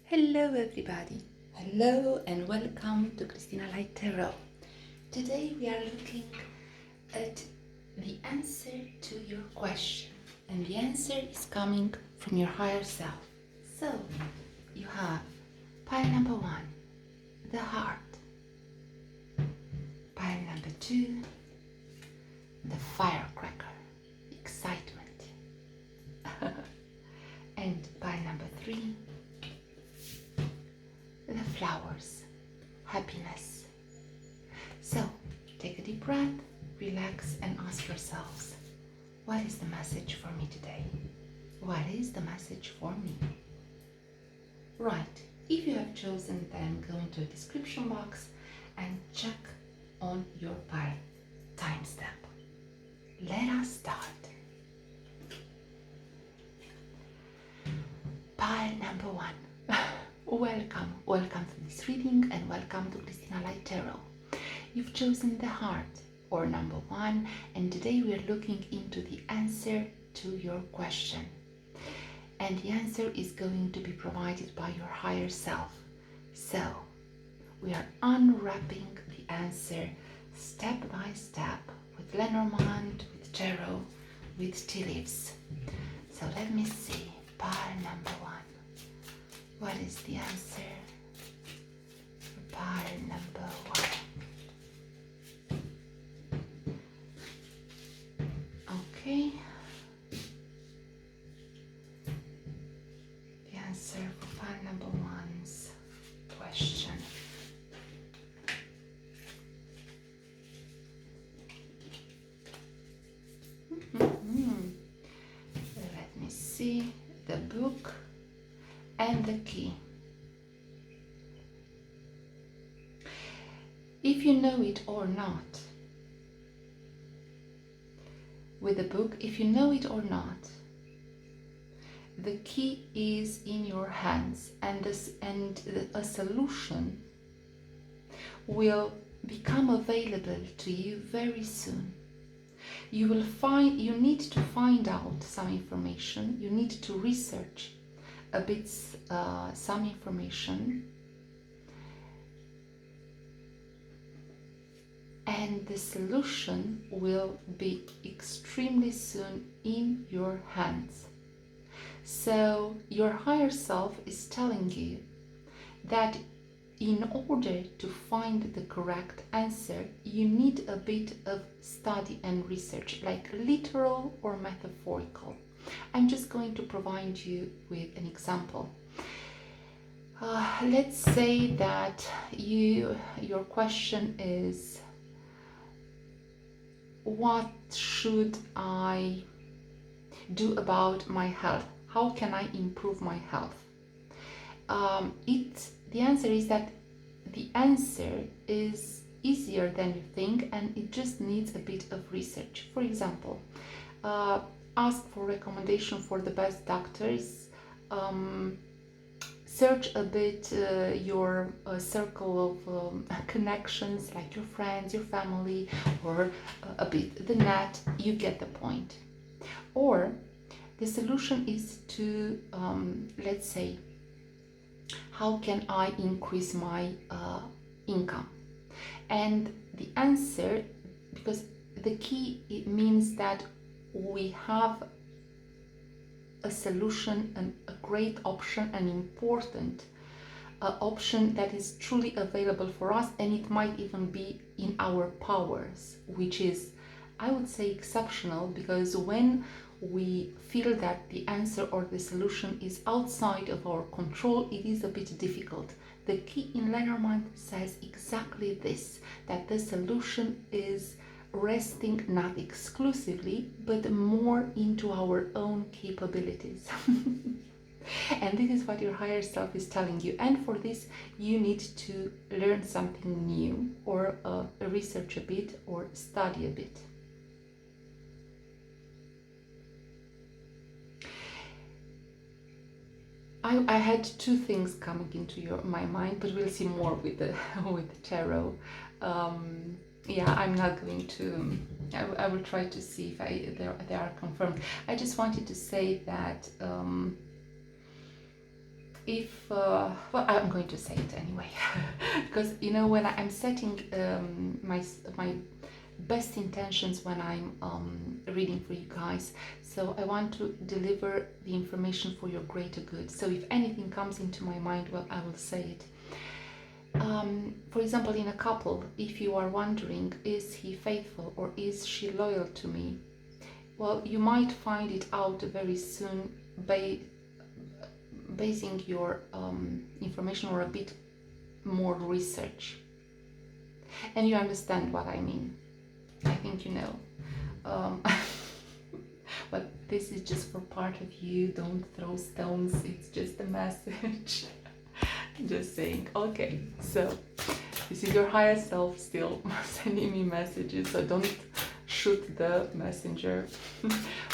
Hello everybody, hello and welcome to Christina.lighttarot. Today we are looking at the answer to your question, and the answer is coming from your higher self. So you have pile number 1, the heart. Pile number 2, the firecracker, excitement. And pile number 3, the flowers, happiness. So take a deep breath, relax, and ask yourselves, what is the message for me today? What is the message for me? Right, if you have chosen, then go into the description box and check on your pile timestamp. Let us start. Pile number 1. Welcome to this reading and welcome to Christina.lighttarot. You've chosen the heart, or number 1, and today we are looking into the answer to your question. And the answer is going to be provided by your higher self. So, we are unwrapping the answer step by step with Lenormand, with Ciro, with tea leaves. So let me see, pile number 1. What is the answer for pile number 1? Okay. The answer for pile number 1's question. Let me see the book and the key. If you know it or not, with the book, if you know it or not, the key is in your hands, and a solution will become available to you very soon. You need to find out some information, you need to research a bit some information, and the solution will be extremely soon in your hands. So your higher self is telling you that in order to find the correct answer, you need a bit of study and research, like literal or metaphorical. I'm just going to provide you with an example. Let's say that your question is, what should I do about my health? How can I improve my health? The answer is that the answer is easier than you think, and it just needs a bit of research. For example, ask for recommendation for the best doctors, search a bit your circle of connections, like your friends, your family, or a bit the net. You get the point. Or the solution is to, let's say, how can I increase my income? And the answer, because the key, it means that we have a solution, and a great option, an important option that is truly available for us, and it might even be in our powers, which is, I would say, exceptional, because when we feel that the answer or the solution is outside of our control, it is a bit difficult. The key in Lenormand says exactly this, that the solution is resting not exclusively, but more into our own capabilities. And this is what your higher self is telling you. And for this, you need to learn something new, or research a bit, or study a bit. I had two things coming into my mind, but we'll see more with the tarot. Yeah, I'm not going to. I will try to see if they are confirmed. I just wanted to say that if well, I'm going to say it anyway, because you know, when I'm setting my best intentions when I'm reading for you guys, so I want to deliver the information for your greater good. So if anything comes into my mind, well, I will say it. For example, in a couple, if you are wondering, is he faithful or is she loyal to me? Well, you might find it out very soon basing your information or a bit more research. And you understand what I mean. I think you know. But this is just for part of you. Don't throw stones. It's just a message. Just saying. Okay, so this is your higher self still sending me messages, so don't shoot the messenger.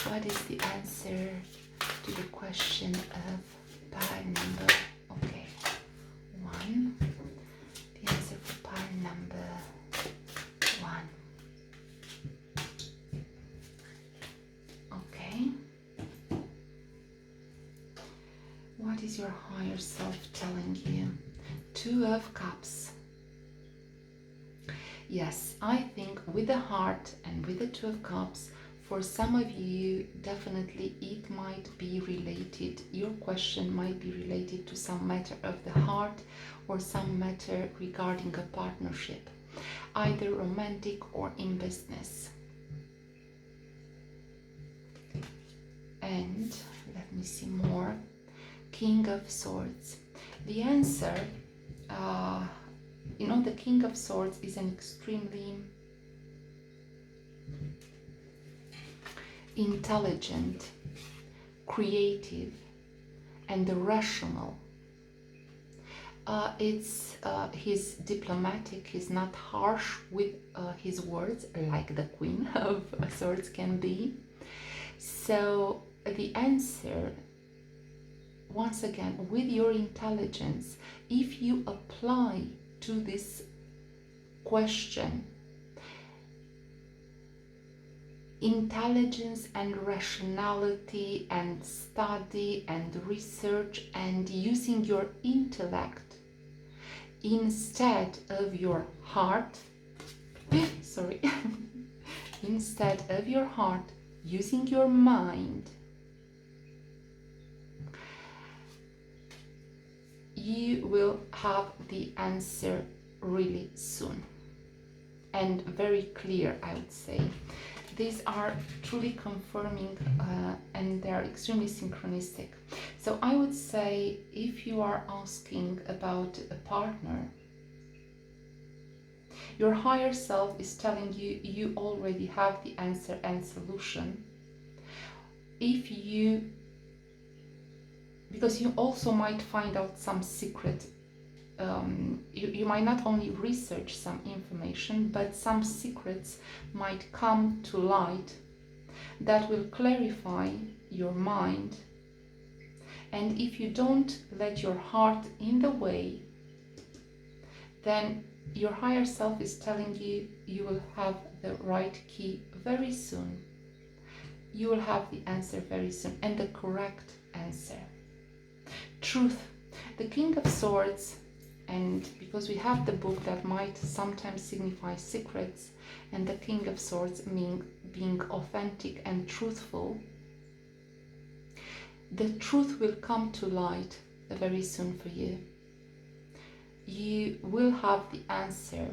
What is the answer to the question of pile number? Okay, 1. The answer for pile number 1. Okay. What is your higher self telling you? 2 of Cups. Yes, I think with the heart and with the 2 of Cups, for some of you, definitely it might be related, your question might be related to some matter of the heart or some matter regarding a partnership, either romantic or in business. And let me see more. King of Swords. The answer, you know, the King of Swords is an extremely intelligent, creative, and rational. He's diplomatic, he's not harsh with his words like the Queen of Swords can be. So the answer, once again, with your intelligence, if you apply to this question intelligence and rationality and study and research and using your intellect instead of your heart, sorry, instead of your heart, using your mind, you will have the answer really soon and very clear, I would say. These are truly confirming and they're extremely synchronistic. So I would say, if you are asking about a partner, your higher self is telling you you already have the answer and solution. If you, because you also might find out some secret, you might not only research some information, but some secrets might come to light that will clarify your mind. And if you don't let your heart in the way, then your higher self is telling you you will have the right key very soon. You will have the answer very soon, and the correct answer. Truth. The King of Swords, and because we have the book that might sometimes signify secrets, and the King of Swords being authentic and truthful, the truth will come to light very soon for you. You will have the answer.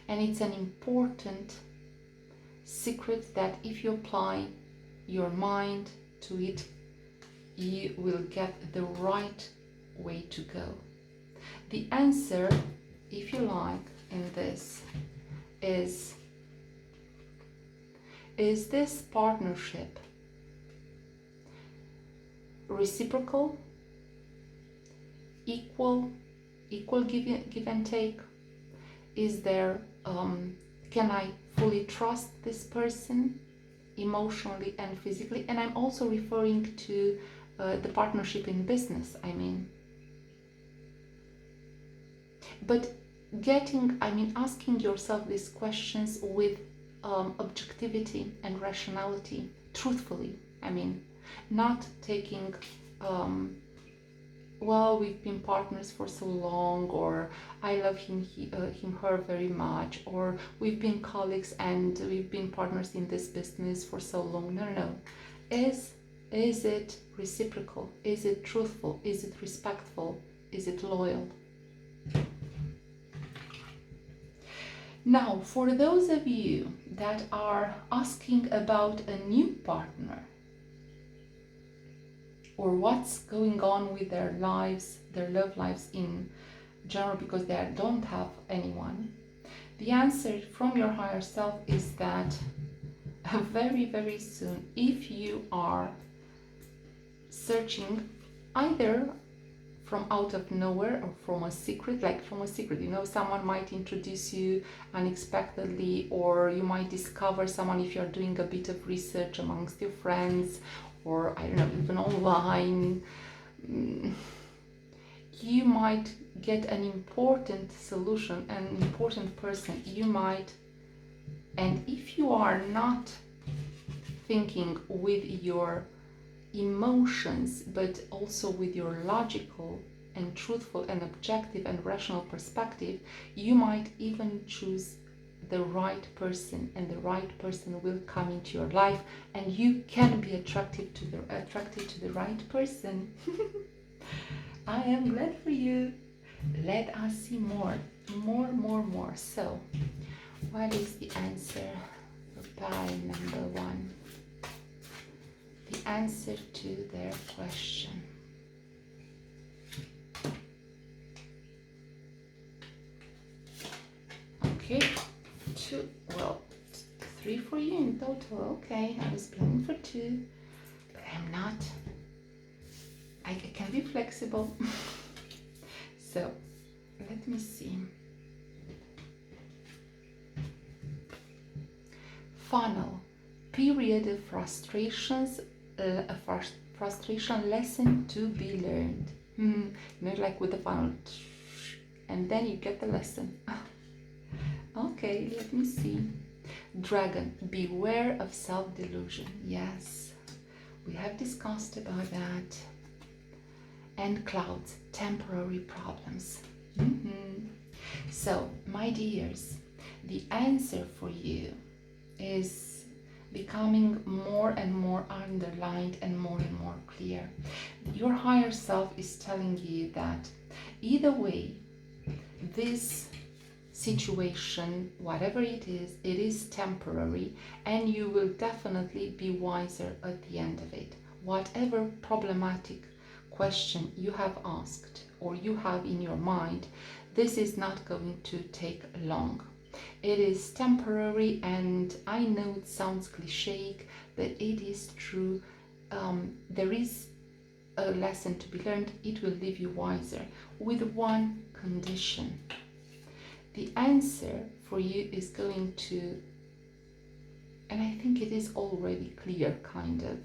And it's an important secret that if you apply your mind to it, you will get the right way to go. The answer, if you like, in this is this partnership reciprocal, equal give and take? Is there, can I fully trust this person emotionally and physically? And I'm also referring to the partnership in business, I mean. But asking yourself these questions with objectivity and rationality, truthfully, Not taking, well, we've been partners for so long, or I love him, her very much, or we've been colleagues and we've been partners in this business for so long. No, no, no. Is it reciprocal? Is it truthful? Is it respectful? Is it loyal? Now, for those of you that are asking about a new partner, or what's going on with their lives, their love lives in general, because they don't have anyone, the answer from your higher self is that very, very soon, if you are searching either from out of nowhere or from a secret, you know, someone might introduce you unexpectedly, or you might discover someone if you're doing a bit of research amongst your friends, or I don't know, even online. You might get an important solution, an important person. You might, and if you are not thinking with your emotions, but also with your logical and truthful and objective and rational perspective, you might even choose the right person, and the right person will come into your life, and you can be attracted to the right person. I am glad for you. Let us see more. So, what is the answer for pile number 1? The answer to their question. Okay, 3 for you in total. Okay, I was planning for 2, but I'm not. I can be flexible. So, let me see. Funnel, period of frustrations, a frustration lesson to be learned. Not like with the funnel, and then you get the lesson. Okay, let me see. Dragon, beware of self-delusion. Yes, we have discussed about that. And clouds, temporary problems. So, my dears, the answer for you is becoming more and more underlined and more clear. Your higher self is telling you that either way, this situation, whatever it is temporary, and you will definitely be wiser at the end of it. Whatever problematic question you have asked or you have in your mind, this is not going to take long. It is temporary, and I know it sounds cliche, but it is true. There is a lesson to be learned. It will leave you wiser, with one condition. The answer for you is going to, and I think it is already clear, kind of,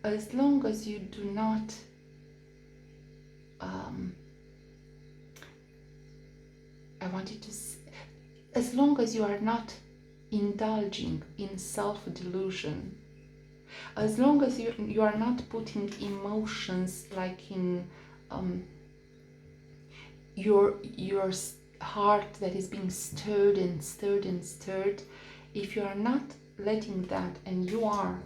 as long as you do not as long as you are not indulging in self-delusion, as long as you are not putting emotions like in your heart that is being stirred and stirred and stirred, if you are not letting that, and you are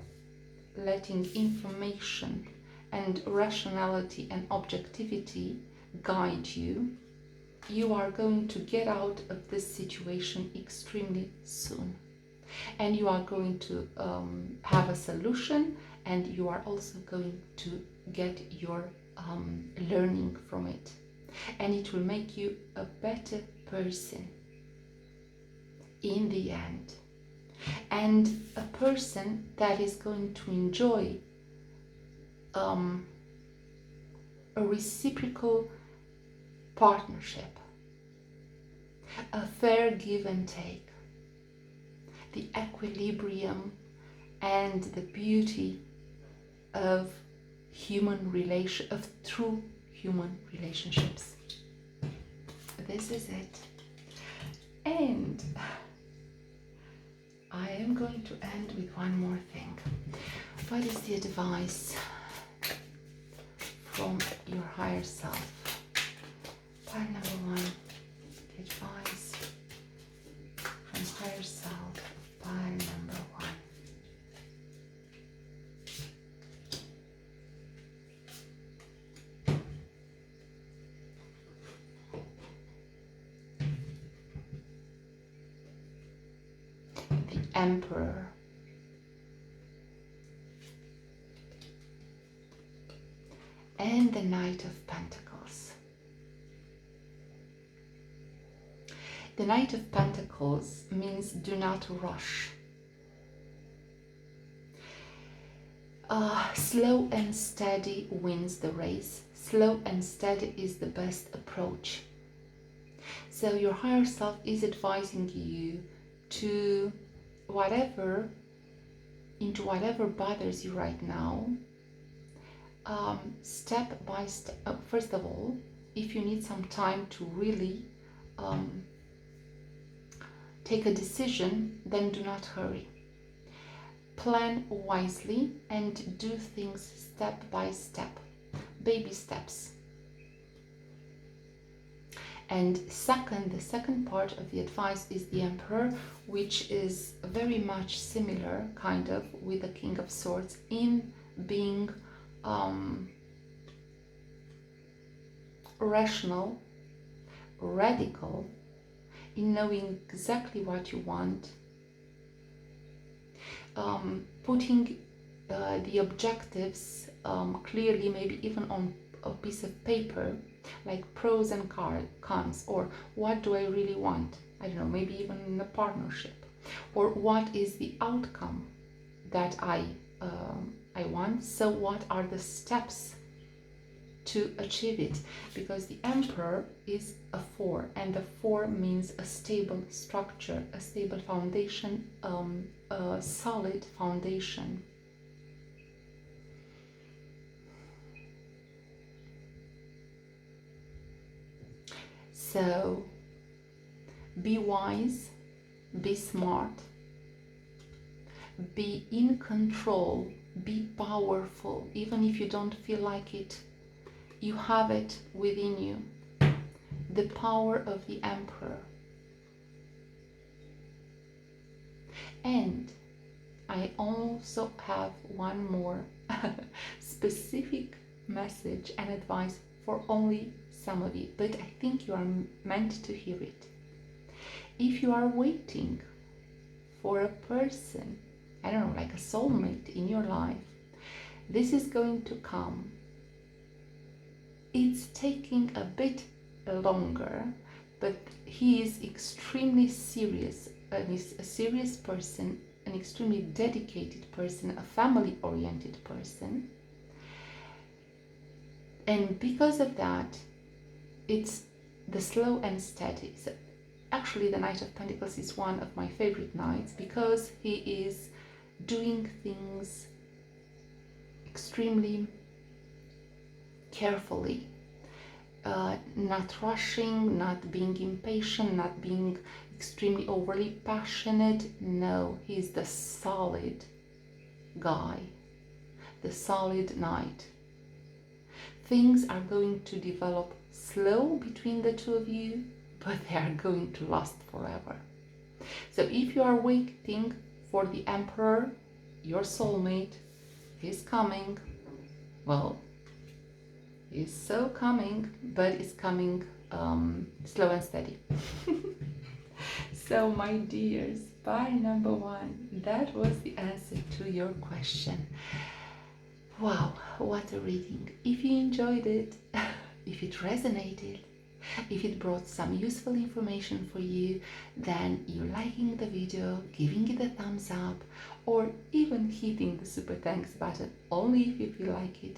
letting information and rationality and objectivity guide you, you are going to get out of this situation extremely soon, and you are going to have a solution, and you are also going to get your learning from it, and it will make you a better person in the end, and a person that is going to enjoy a reciprocal partnership, a fair give and take, the equilibrium and the beauty of true human relationships. This is it. And I am going to end with one more thing. What is the advice from your higher self? Pile number 1, the advice from higher self, pile number 1. The Emperor. And the Knight of Pentacles. The Knight of Pentacles means do not rush. Slow and steady wins the race. Slow and steady is the best approach. So your higher self is advising you to into whatever bothers you right now, step by step. First of all, if you need some time to really take a decision, then do not hurry. Plan wisely and do things step by step, baby steps. And second, the second part of the advice is the Emperor, which is very much similar, kind of, with the King of Swords in being rational, radical, in knowing exactly what you want, putting the objectives clearly, maybe even on a piece of paper, like pros and cons, or what do I really want? I don't know, maybe even in a partnership, or what is the outcome that I want, so what are the steps to achieve it? Because the Emperor is a 4, and the 4 means a stable structure, a stable foundation, a solid foundation. So be wise, be smart, be in control, be powerful. Even if you don't feel like it, you have it within you, the power of the Emperor. And I also have one more specific message and advice for only some of you, but I think you are meant to hear it. If you are waiting for a person, I don't know, like a soulmate in your life, this is going to come. It's taking a bit longer, but he is extremely serious, he's a serious person, an extremely dedicated person, a family-oriented person. And because of that, it's the slow and steady. So actually, the Knight of Pentacles is one of my favorite knights because he is doing things extremely carefully, not rushing, not being impatient, not being extremely overly passionate. No, he's the solid guy, the solid knight. Things are going to develop slow between the two of you, but they are going to last forever. So if you are waiting for the Emperor, your soulmate, he's coming. Well, he's so coming, but it's coming slow and steady. So my dears, by number 1, that was the answer to your question. Wow, what a reading. If you enjoyed it, if it resonated, if it brought some useful information for you, then you liking the video, giving it a thumbs up, or even hitting the super thanks button, only if you feel like it.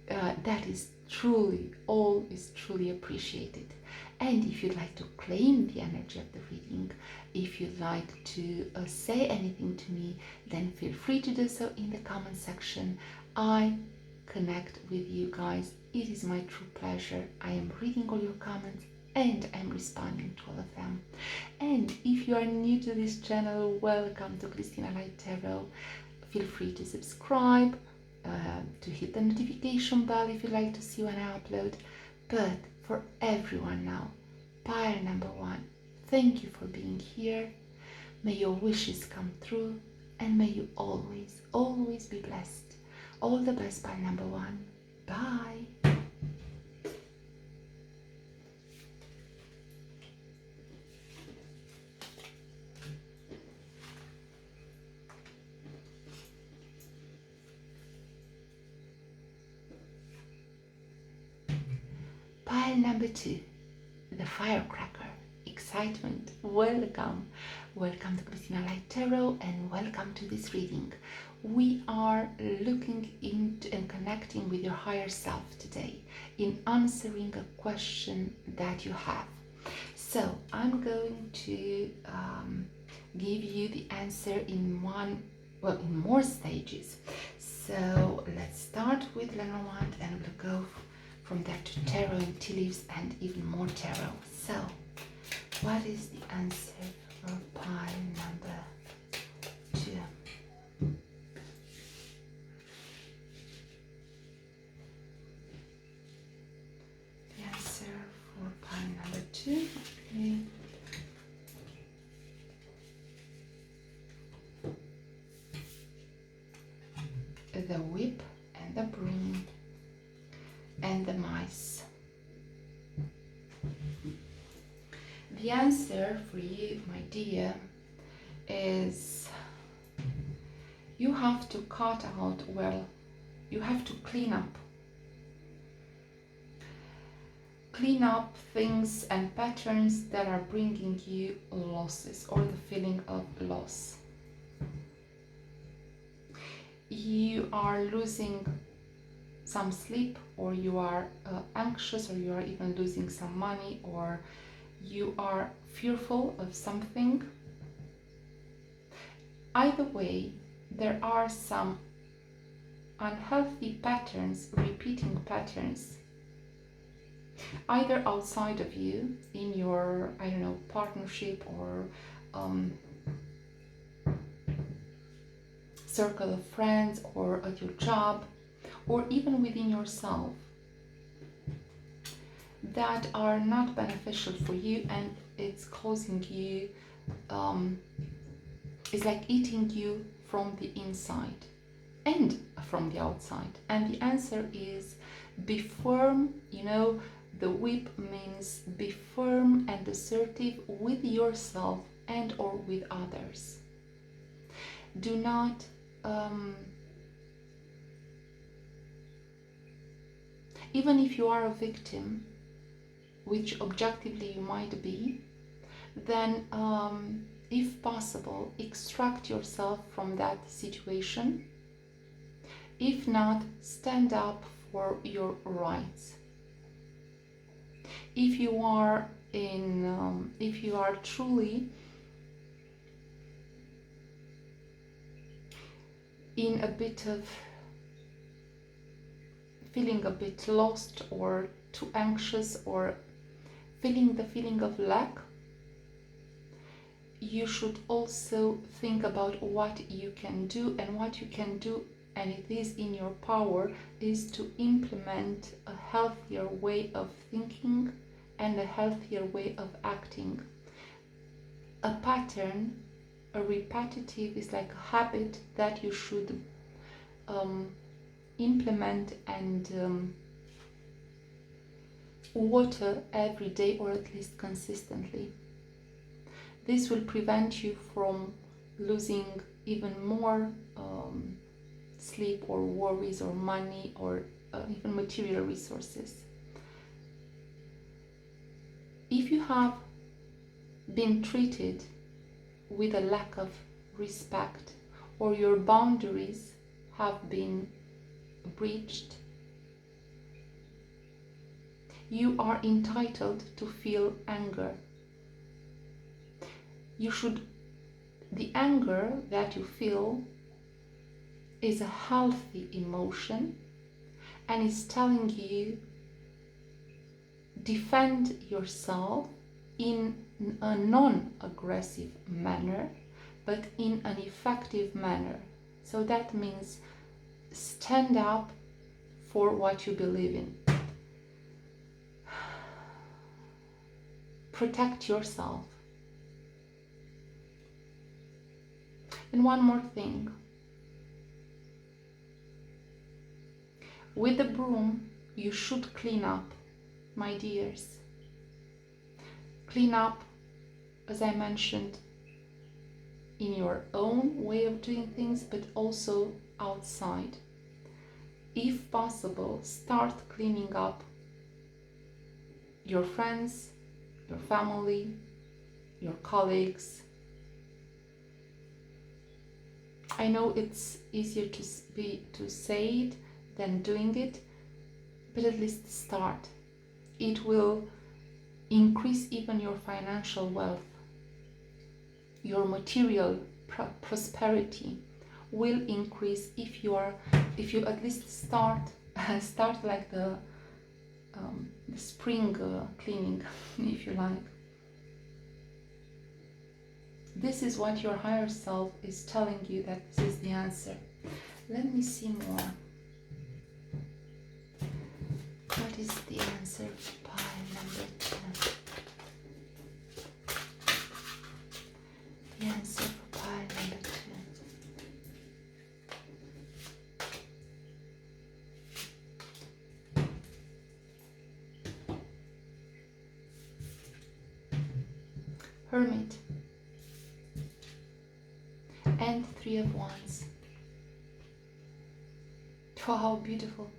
That is truly, all is truly appreciated. And if you'd like to claim the energy of the reading, if you'd like to say anything to me, then feel free to do so in the comment section. I connect with you guys. It is my true pleasure. I am reading all your comments and I'm responding to all of them. And if you are new to this channel, welcome to Christina Light Tarot. Feel free to subscribe, to hit the notification bell if you like to see when I upload. But for everyone now, pile number 1, thank you for being here. May your wishes come true, and may you always, always be blessed. All the best, pile number 1. Bye. Pile number 2, the firecracker, excitement. Welcome. Welcome to Christina.lighttarot and welcome to this reading. We are looking into and connecting with your higher self today in answering a question that you have. So I'm going to give you the answer in more stages. So let's start with Lenormand and we'll go from there to tarot and tea leaves and even more tarot. So, what is the answer for pile number 2? The answer for pile number 2. Okay. The whip and the broom and the mice. The answer for you, my dear, is you have to cut out, you have to clean up. Clean up things and patterns that are bringing you losses or the feeling of loss. You are losing some sleep, or you are anxious, or you are even losing some money, or you are fearful of something. Either way, there are some unhealthy patterns, repeating patterns, either outside of you, in your, I don't know, partnership or circle of friends, or at your job, or even within yourself, that are not beneficial for you, and it's causing you, it's like eating you from the inside and from the outside. And the answer is be firm. You know, the whip means be firm and assertive with yourself and or with others. Do not even if you are a victim, which objectively you might be, then if possible, extract yourself from that situation. If not, stand up for your rights. If you are truly in a bit of feeling a bit lost or too anxious, or feeling the feeling of lack, you should also think about what you can do, and what you can do, and it is in your power, is to implement a healthier way of thinking and a healthier way of acting. A pattern, a repetitive, is like a habit that you should implement and water every day, or at least consistently. This will prevent you from losing even more sleep or worries or money or even material resources. If you have been treated with a lack of respect, or your boundaries have been breached, you are entitled to feel anger. The anger that you feel is a healthy emotion, and is telling you defend yourself in a non-aggressive manner, but in an effective manner. So that means stand up for what you believe in. Protect yourself. And one more thing. With the broom, you should clean up, my dears. Clean up, as I mentioned, in your own way of doing things, but also outside. If possible, start cleaning up your friends, your family, your colleagues. I know it's easier to say it than doing it, but at least start. It will increase even your financial wealth. Your material prosperity will increase if you at least start like the spring cleaning, if you like. This is what your higher self is telling you, that this is the answer. Let me see more. What is the answer? Pile number 10. The answer for pile number 2. Hermit and 3 of Wands. Oh, how beautiful.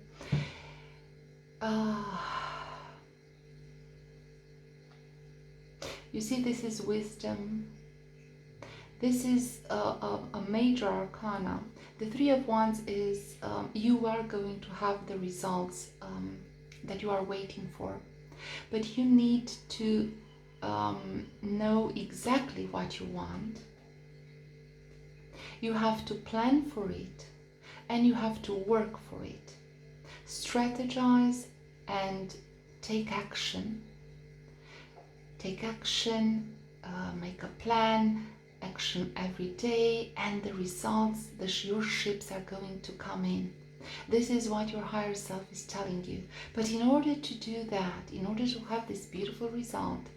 You see, this is wisdom. This is a major arcana. The 3 of Wands is you are going to have the results that you are waiting for, but you need to know exactly what you want. You have to plan for it, and you have to work for it. Strategize and take action. Take action, make a plan, action every day, and the results, your ships are going to come in. This is what your higher self is telling you. But in order to do that, in order to have this beautiful result,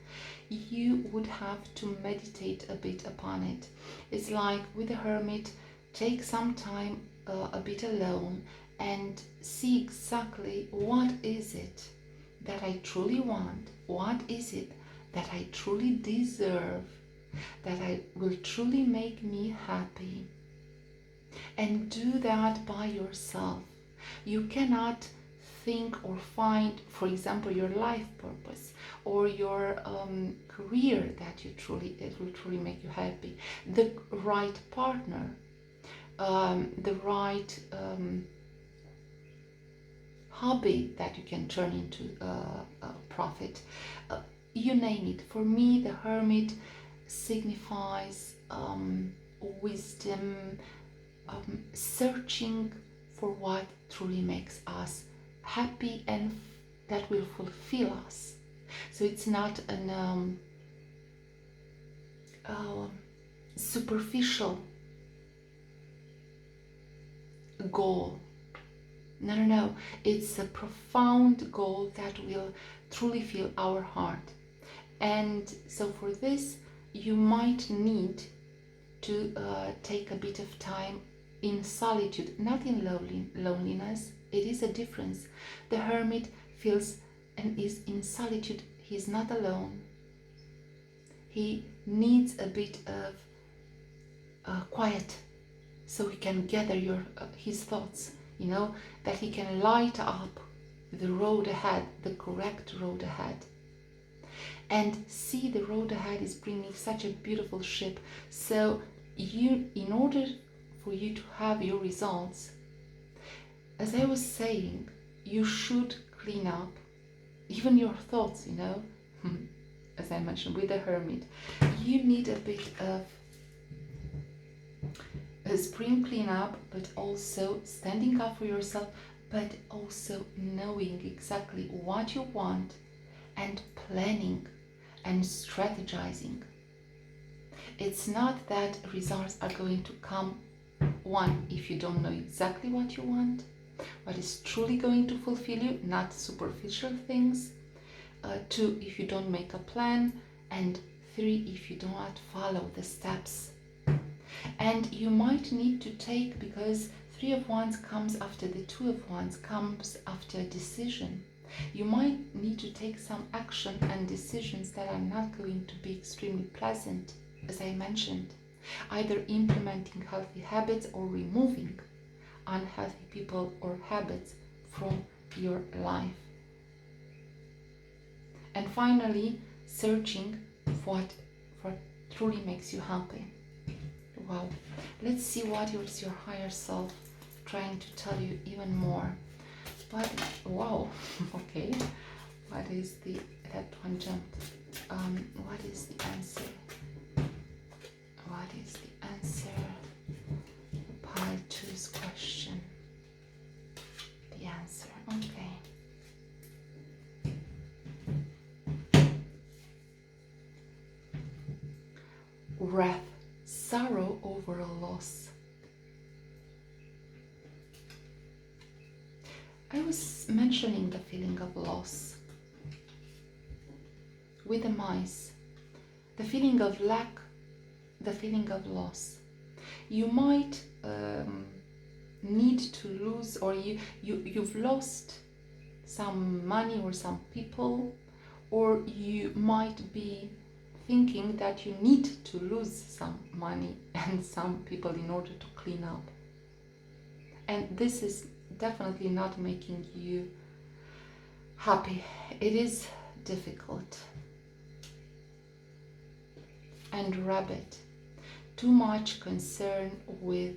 you would have to meditate a bit upon it. It's like with the Hermit, take some time a bit alone and see exactly what is it that I truly want, what is it that I truly deserve, that I will truly make me happy. And do that by yourself. You cannot think or find, for example, your life purpose or your career that will truly make you happy, the right partner, the right hobby that you can turn into a profit, you name it. For me, the Hermit signifies wisdom, searching for what truly makes us happy and that will fulfill us. So it's not an superficial goal. No. It's a profound goal that will truly fill our heart. And so for this, you might need to take a bit of time in solitude, not in loneliness. It is a difference. The Hermit feels and is in solitude. He's not alone. He needs a bit of quiet so he can gather his thoughts, that he can light up the road ahead, the correct road ahead. And see, the road ahead is bringing such a beautiful ship. So in order for you to have your results, as I was saying, you should clean up even your thoughts, as I mentioned with the Hermit. You need a bit of a spring cleanup, but also standing up for yourself, but also knowing exactly what you want and planning and strategizing. It's not that results are going to come one, if you don't know exactly what you want, what is truly going to fulfill you, not superficial things. Two, if you don't make a plan. And three, if you do not follow the steps. And you might need to take, because Three of Wands comes after the Two of Wands, comes after a decision. You might need to take some action and decisions that are not going to be extremely pleasant, as I mentioned. Either implementing healthy habits or removing unhealthy people or habits from your life. And finally, searching for what truly makes you happy. Wow. Let's see what is your higher self trying to tell you even more. But wow, okay. What is that one jumped? What is the answer? What is the answer? Pile 2's question. The answer, okay. Wrath, sorrow over a loss. I was mentioning the feeling of loss with the mice, the feeling of lack, the feeling of loss. You might need to lose, or you've lost some money or some people, or you might be thinking that you need to lose some money and some people in order to clean up. And this is definitely not making you happy. It is difficult. And Rabbit, too much concern with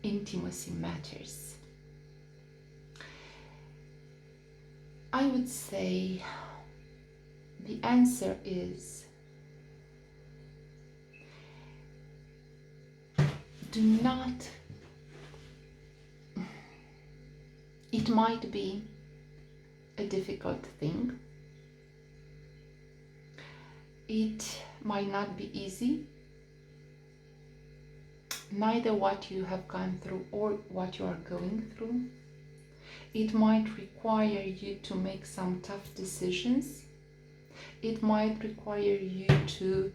intimacy matters. I would say the answer is do not. It might be a difficult thing. It might not be easy. Neither what you have gone through or what you are going through. It might require you to make some tough decisions. It might require you to,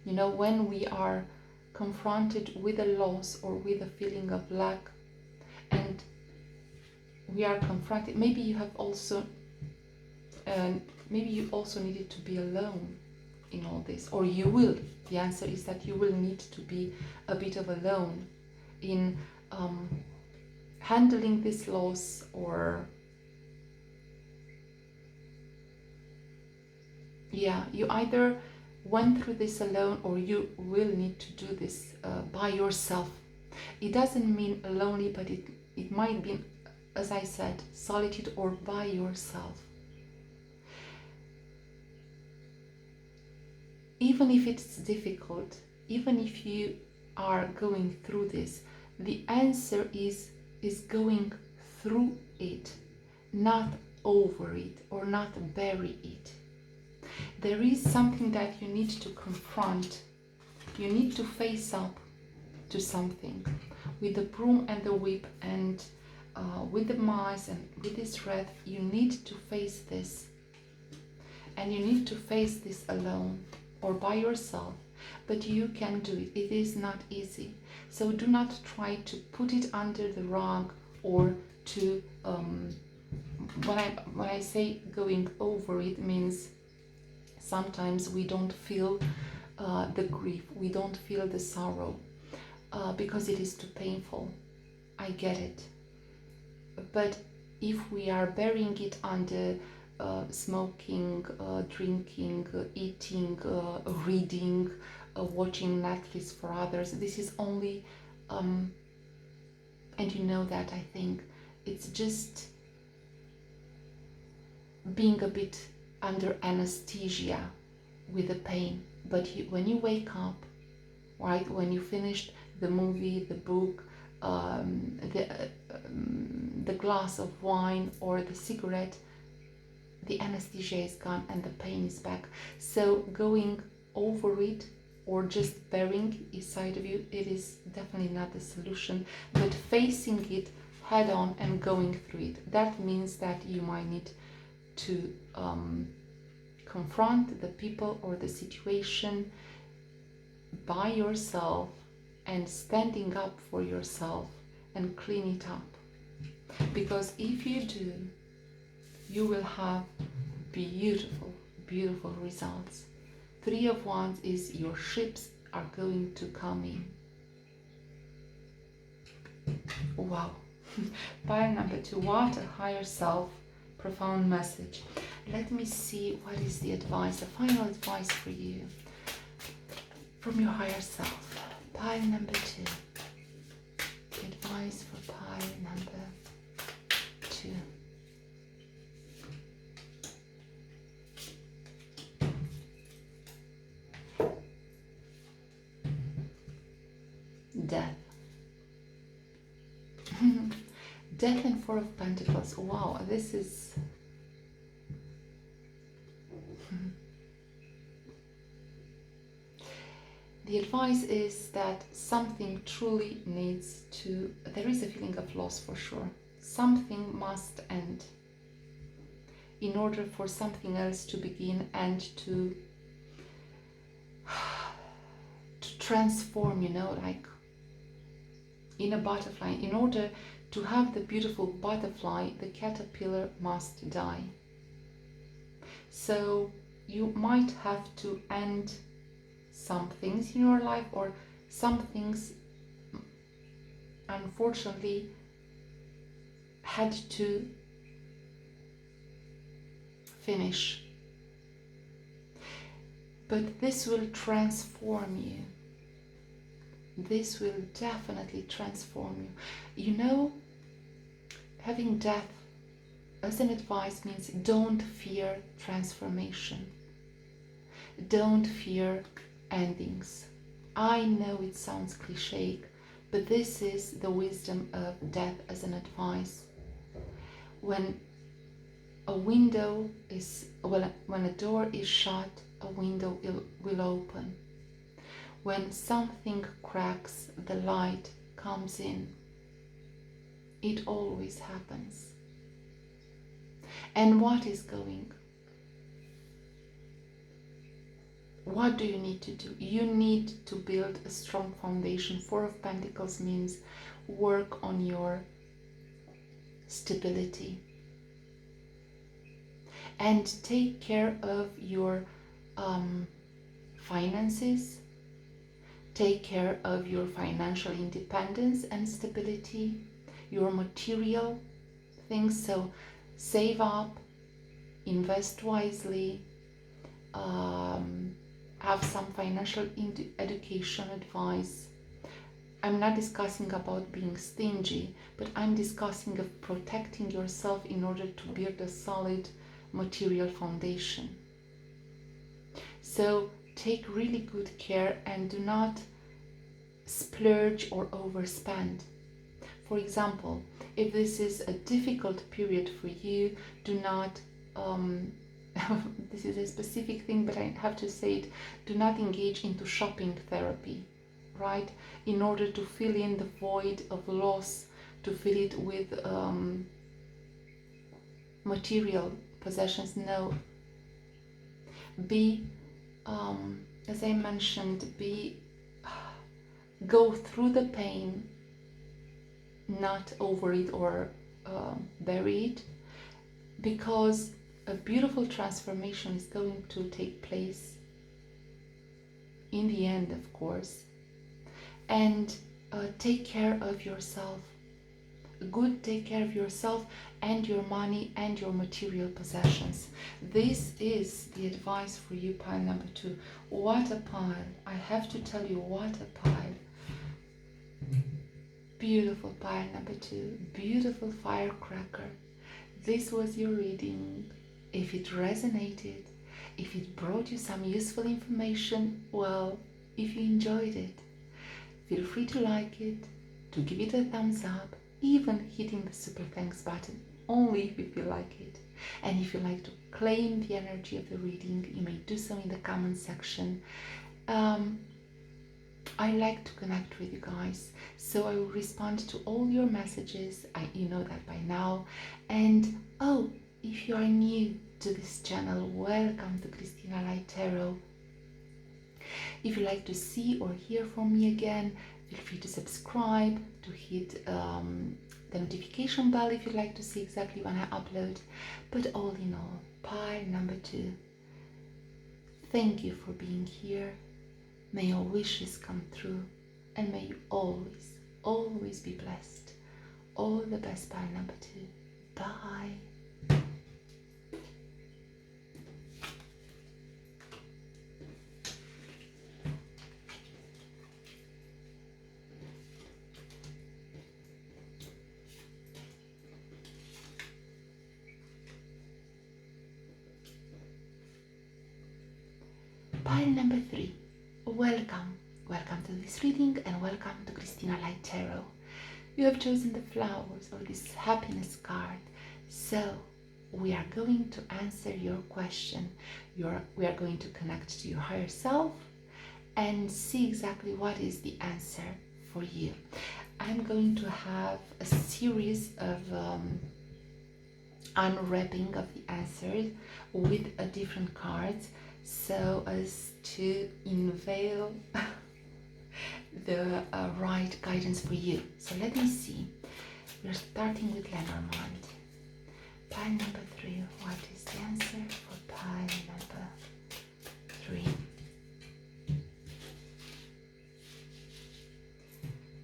when we are confronted with a loss or with a feeling of lack, and we are confronted, maybe you also needed to be alone in all this, or you will. The answer is that you will need to be a bit of alone in handling this loss, or you either went through this alone or you will need to do this by yourself. It doesn't mean lonely, but it might be, as I said, solitude or by yourself. Even if it's difficult, even if you are going through this, the answer is going through it, not over it or not bury it. There is something that you need to confront. You need to face up to something. With the broom and the whip and with the mice and with this wrath, you need to face this. And you need to face this alone or by yourself. But you can do it. It is not easy. So do not try to put it under the rug, or to, when I say going over it, means sometimes we don't feel the grief, we don't feel the sorrow because it is too painful. I get it. But if we are burying it under smoking, drinking, eating, reading, watching Netflix for others, this is only, and you know that, I think, it's just being a bit under anesthesia with the pain. But when you wake up, right, when you finished the movie, the book, the glass of wine or the cigarette, the anesthesia is gone and the pain is back. So going over it or just burying inside of you, it is definitely not the solution. But facing it head on and going through it, that means that you might need to confront the people or the situation by yourself and standing up for yourself and clean it up. Because if you do, you will have beautiful, beautiful results. 3 of Wands is your ships are going to come in. Wow. Pile number 2, what a higher self, profound message. Let me see what is the advice, the final advice for you from your higher self. Pile number 2. Advice for pile number 2. Death. Death and 4 of Pentacles. Wow, this is... The advice is that something truly needs to... There is a feeling of loss for sure. Something must end in order for something else to begin and to transform, you know, like in a butterfly. In order to have the beautiful butterfly, the caterpillar must die. So you might have to end some things in your life, or some things unfortunately had to finish. But this will transform you. This will definitely transform you. You know, having death as an advice means don't fear transformation. Don't fear endings. I know it sounds cliche, but this is the wisdom of death as an advice. When a window is, well, when a door is shut, a window will open. When something cracks, the light comes in. It always happens. And what is going? What do you need to do? You need to build a strong foundation. 4 of Pentacles means work on your stability. And take care of your finances. Take care of your financial independence and stability, your material things. So save up, invest wisely, have some financial education advice. I'm not discussing about being stingy, but I'm discussing of protecting yourself in order to build a solid material foundation. So take really good care and do not splurge or overspend. For example, if this is a difficult period for you, do not, this is a specific thing, but I have to say it, do not engage into shopping therapy, right? In order to fill in the void of loss, to fill it with material possessions. No. Be, as I mentioned, go through the pain, not over it or bury it, because a beautiful transformation is going to take place in the end, of course. And take care of yourself. Take care of yourself and your money and your material possessions. This is the advice for you, pile number 2. What a pile. I have to tell you, what a pile. Beautiful pile number 2. Beautiful firecracker. This was your reading. If it resonated, if it brought you some useful information, well, if you enjoyed it, feel free to like it, to give it a thumbs up, even hitting the super thanks button, only if you feel like it. And if you like to claim the energy of the reading, you may do so in the comment section. I like to connect with you guys, so I will respond to all your messages. You know that by now. And oh, if you are new to this channel, welcome to Christina Light Tarot. If you like to see or hear from me again, feel free to subscribe, to hit the notification bell if you'd like to see exactly when I upload. But all in all, pile number 2, thank you for being here. May your wishes come true, and may you always, always be blessed. All the best, pile number 2. Bye. Pile number 3. Welcome to this reading, and welcome to Christina Light Tarot. You have chosen the flowers or this happiness card, so we are going to answer your question. We are going to connect to your higher self and see exactly what is the answer for you. I'm going to have a series of unwrapping of the answers with a different cards, so as to unveil the right guidance for you. So let me see. We're starting with Lenormand. Pile number 3. What is the answer for pile number 3?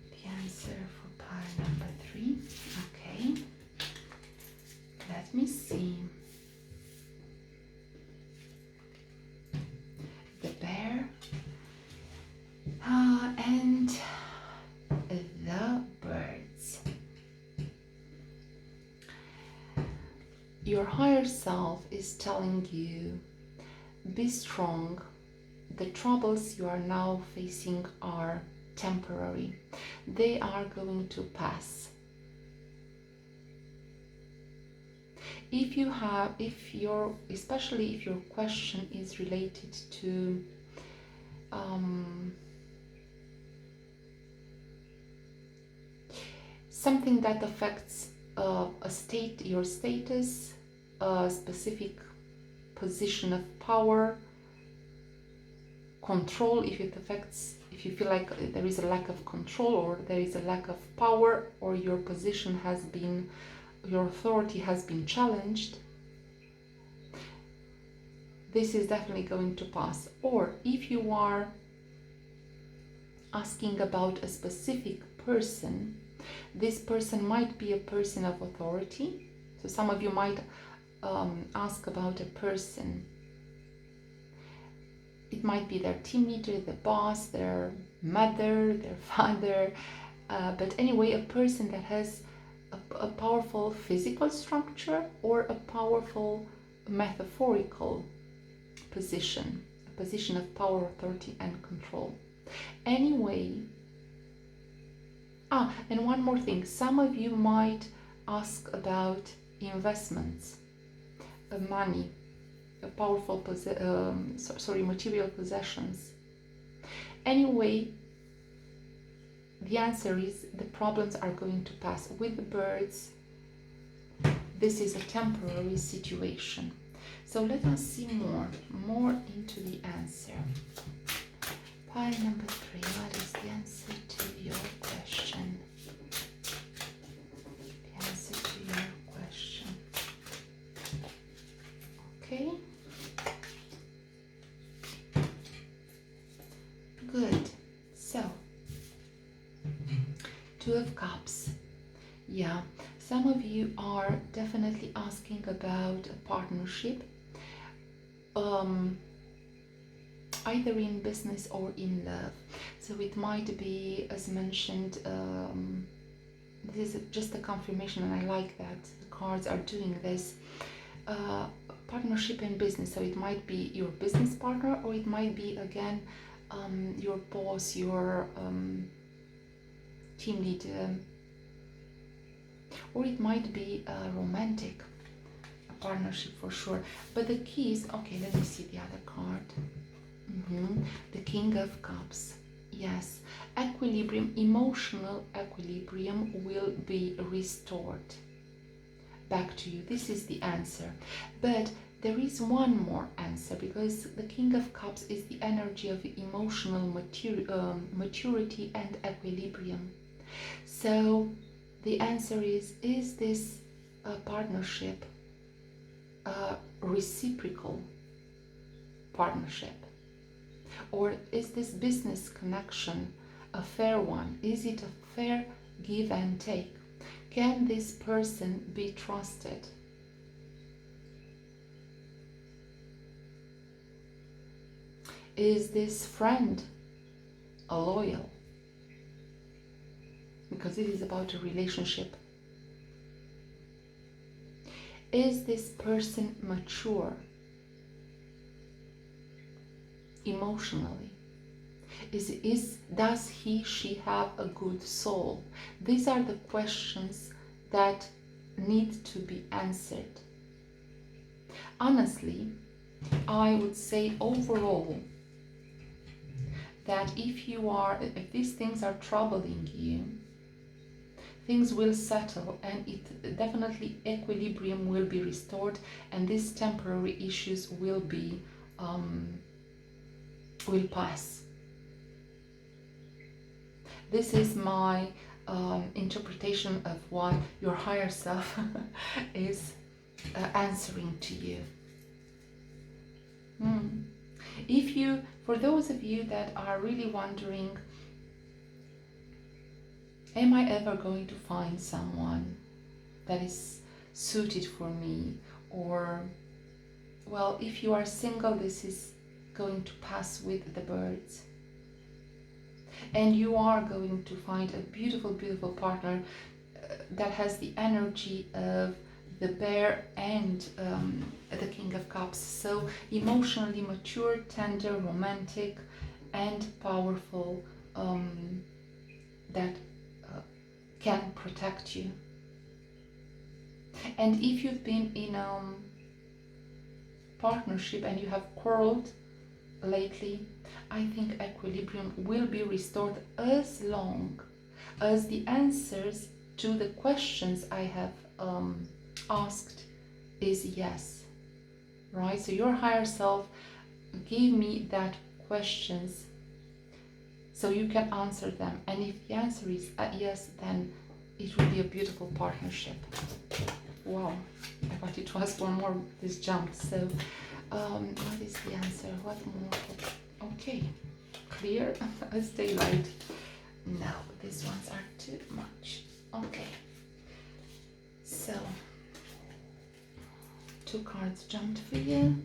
The answer for pile number 3. Okay. Let me see. The bear and the birds. Your higher self is telling you, be strong. The troubles you are now facing are temporary. They are going to pass. Especially if your question is related to something that affects your status, a specific position of power, control, if you feel like there is a lack of control, or there is a lack of power, or your authority has been challenged, this is definitely going to pass. Or if you are asking about a specific person, this person might be a person of authority. So some of you might ask about a person. It might be their team leader, the boss, their mother, their father, but anyway, a person that has a powerful physical structure or a powerful metaphorical position, a position of power, authority, and control. Anyway, and one more thing, some of you might ask about investments, money, a powerful material possessions. Anyway, the answer is the problems are going to pass. With the birds, this is a temporary situation. So let us see more into the answer. Pile number 3, what is the answer to your question? The answer to your question. Okay. Good. So, 2 of Cups. Yeah, some of you are definitely asking about a partnership, either in business or in love. So it might be, as mentioned, this is just a confirmation, and I like that the cards are doing this. Partnership in business, so it might be your business partner, or it might be again your boss, your team leader, or it might be a romantic partnership for sure. But the key is, okay, let me see the other card. The King of Cups. Yes, equilibrium, emotional equilibrium will be restored back to you. This is the answer. But there is one more answer, because the King of Cups is the energy of emotional maturity and equilibrium. So the answer is this a partnership a reciprocal partnership? Or is this business connection a fair one? Is it a fair give and take? Can this person be trusted? Is this friend a loyal? Because it is about a relationship. Is this person mature emotionally? Does she have a good soul? These are the questions that need to be answered. Honestly, I would say overall that if these things are troubling you, things will settle, and it definitely equilibrium will be restored, and these temporary issues will pass. This is my interpretation of what your higher self is answering to you. For those of you that are really wondering, am I ever going to find someone that is suited for me? Or, well, if you are single, this is going to pass with the birds. And you are going to find a beautiful, beautiful partner that has the energy of the bear and the King of Cups. So emotionally mature, tender, romantic, and powerful, that can protect you. And if you've been in a partnership and you have quarreled lately, I think equilibrium will be restored as long as the answers to the questions I have asked is yes, right? So your higher self gave me that questions so you can answer them, and if the answer is yes, then it will be a beautiful partnership. Wow, I thought it was one more, this jump. So what is the answer? What more? Okay, clear as daylight. No, these ones are too much. Okay, so 2 cards jumped for you.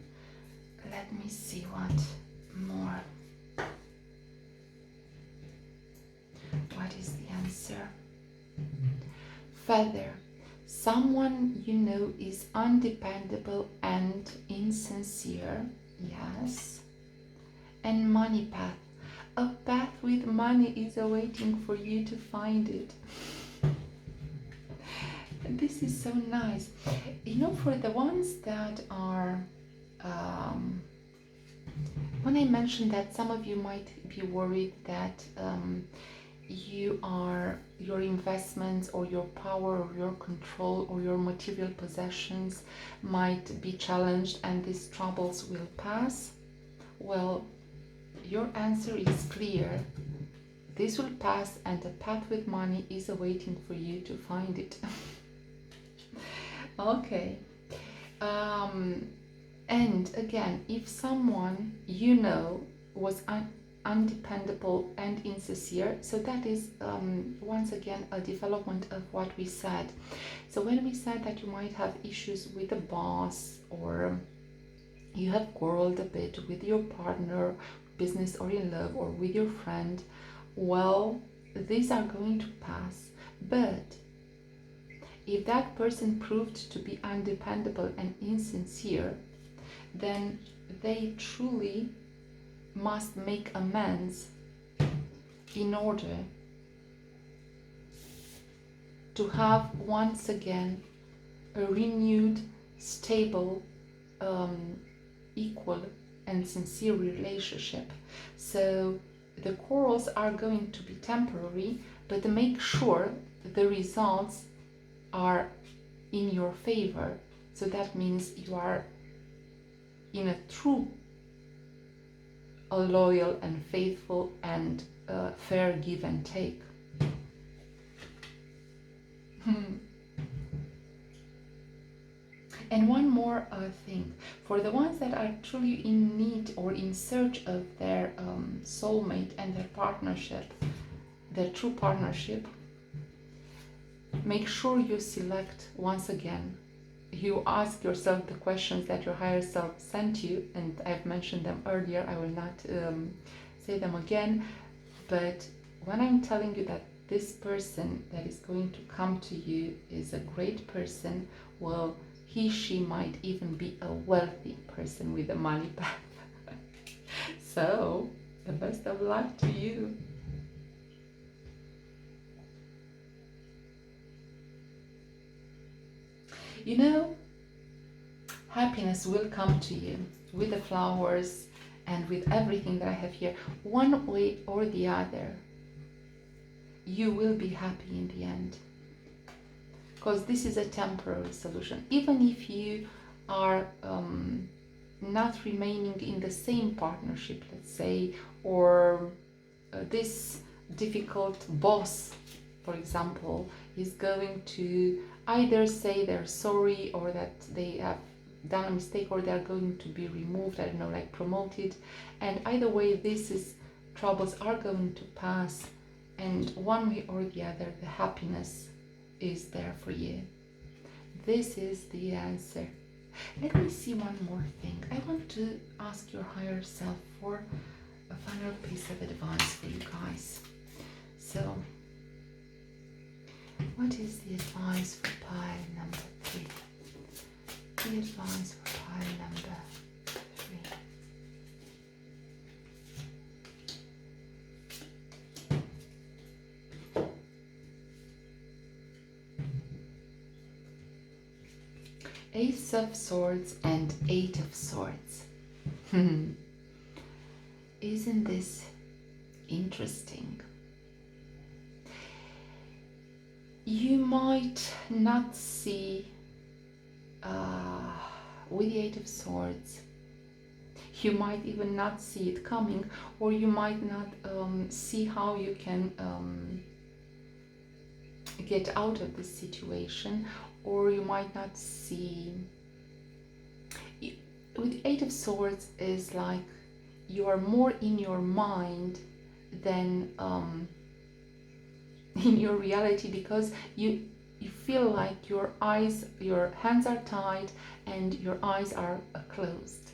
Let me see what more. What is the answer? Feather. Someone you know is undependable and insincere. Yes. And money path. A path with money is awaiting for you to find it. This is so nice. You know, for the ones that are when I mentioned that some of you might be worried that your investments or your power or your control or your material possessions might be challenged and these troubles will pass. Well, your answer is clear. This will pass, and a path with money is awaiting for you to find it. Okay. And again, if someone you know was undependable and insincere, so that is once again a development of what we said. So when we said that you might have issues with the boss, or you have quarreled a bit with your partner, business or in love, or with your friend, well, these are going to pass. But if that person proved to be undependable and insincere, then they truly must make amends in order to have once again a renewed, stable, equal and sincere relationship. So the quarrels are going to be temporary, but make sure that the results are in your favor. So that means you are in a true, a loyal and faithful and fair give and take. And one more thing, for the ones that are truly in need or in search of their soulmate and their partnership, their true partnership, make sure you select once again. You ask yourself the questions that your higher self sent you, and I've mentioned them earlier. I will not say them again, but when I'm telling you that this person that is going to come to you is a great person, well, he, she might even be a wealthy person with a money path. So, the best of luck to you. You know, happiness will come to you with the flowers and with everything that I have here. One way or the other, you will be happy in the end. Because this is a temporary solution. Even if you are not remaining in the same partnership, let's say, or this difficult boss, for example, is going to either say they're sorry or that they have done a mistake, or they're going to be removed, I don't know, like promoted. And either way, troubles are going to pass, and one way or the other, the happiness is there for you. This is the answer. Let me see one more thing. I want to ask your higher self for a final piece of advice for you guys. So, what is the advice for pile number 3? The advice for pile number 3. Ace of Swords and 8 of Swords. Isn't this interesting? You might not see with the 8 of Swords, you might even not see it coming, or you might not see how you can get out of this situation, or you might not see. With 8 of Swords is like you are more in your mind than in your reality, because you feel like your hands are tied and your eyes are closed.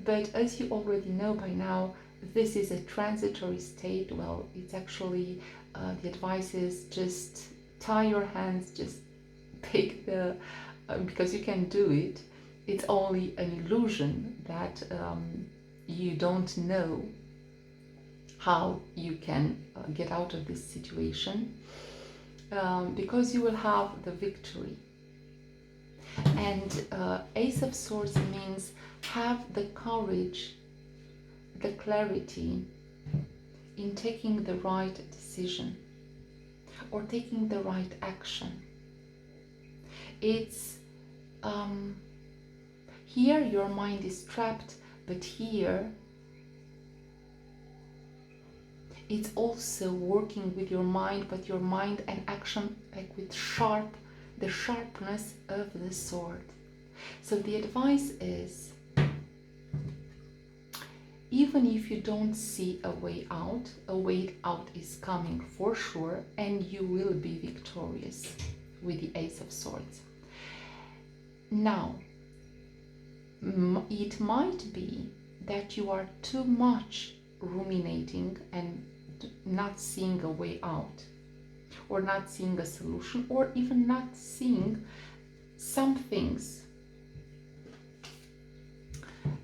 But as you already know by now, this is a transitory state. Well, it's actually the advice is just tie your hands, just take the because you can do it. It's only an illusion that you don't know how you can get out of this situation, because you will have the victory. And Ace of Swords means have the courage, the clarity in taking the right decision or taking the right action. It's here your mind is trapped, but here it's also working with your mind, but your mind and action like with the sharpness of the sword. So the advice is, even if you don't see a way out is coming for sure, and you will be victorious with the Ace of Swords. Now, it might be that you are too much ruminating and not seeing a way out, or not seeing a solution, or even not seeing some things,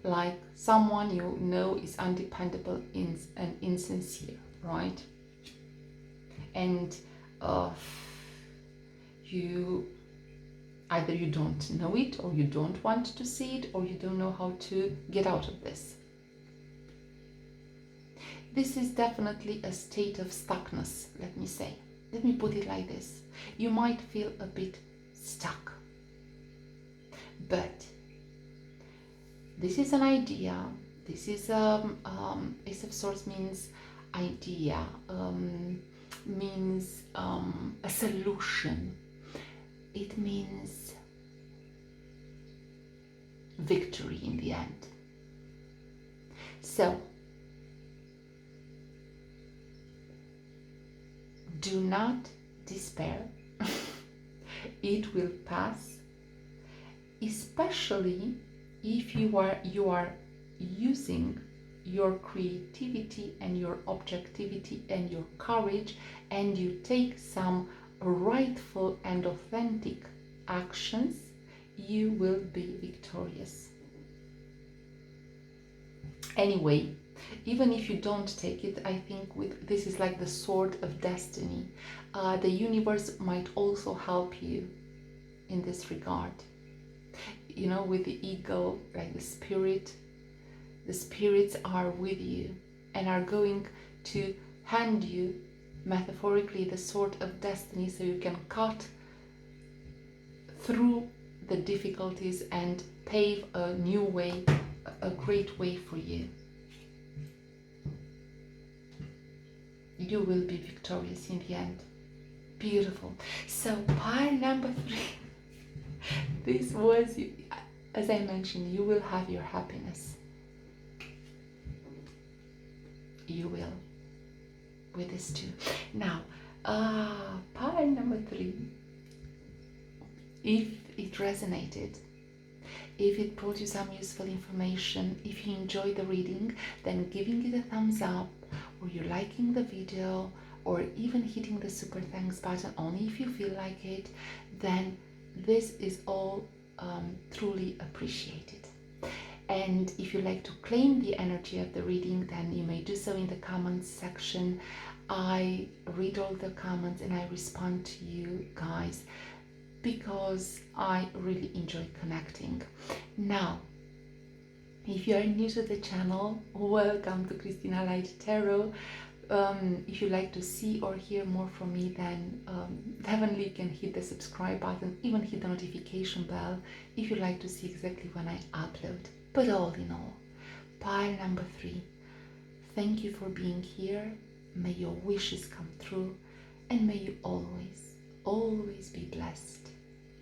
like someone you know is undependable and insincere, right? And either you don't know it, or you don't want to see it, or you don't know how to get out of this. This is definitely a state of stuckness, let me say. Let me put it like this. You might feel a bit stuck. But this is an idea. This is Ace of Swords means idea, means a solution. It means victory in the end. So do not despair. It will pass, especially if you are using your creativity and your objectivity and your courage, and you take some rightful and authentic actions, you will be victorious. Anyway, even if you don't take it, I think this is like the sword of destiny. The universe might also help you in this regard. You know, with the eagle, like the spirits are with you and are going to hand you, metaphorically, the sword of destiny, so you can cut through the difficulties and pave a new way, a great way for you. You will be victorious in the end. Beautiful. So pile number 3. This was, as I mentioned, you will have your happiness. You will. With this too. Now, pile number 3. If it resonated, if it brought you some useful information, if you enjoyed the reading, then giving it a thumbs up, or you're liking the video, or even hitting the super thanks button only if you feel like it, then this is all truly appreciated. And if you like to claim the energy of the reading, then you may do so in the comments section. I read all the comments and I respond to you guys because I really enjoy connecting. Now, if you are new to the channel, welcome to Christina Light Tarot. If you like to see or hear more from me, then definitely you can hit the subscribe button, even hit the notification bell if you like to see exactly when I upload. But all in all, pile number 3, thank you for being here. May your wishes come true, and may you always, always be blessed.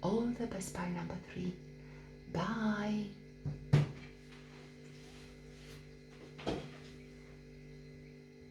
All the best, pile number 3. Bye.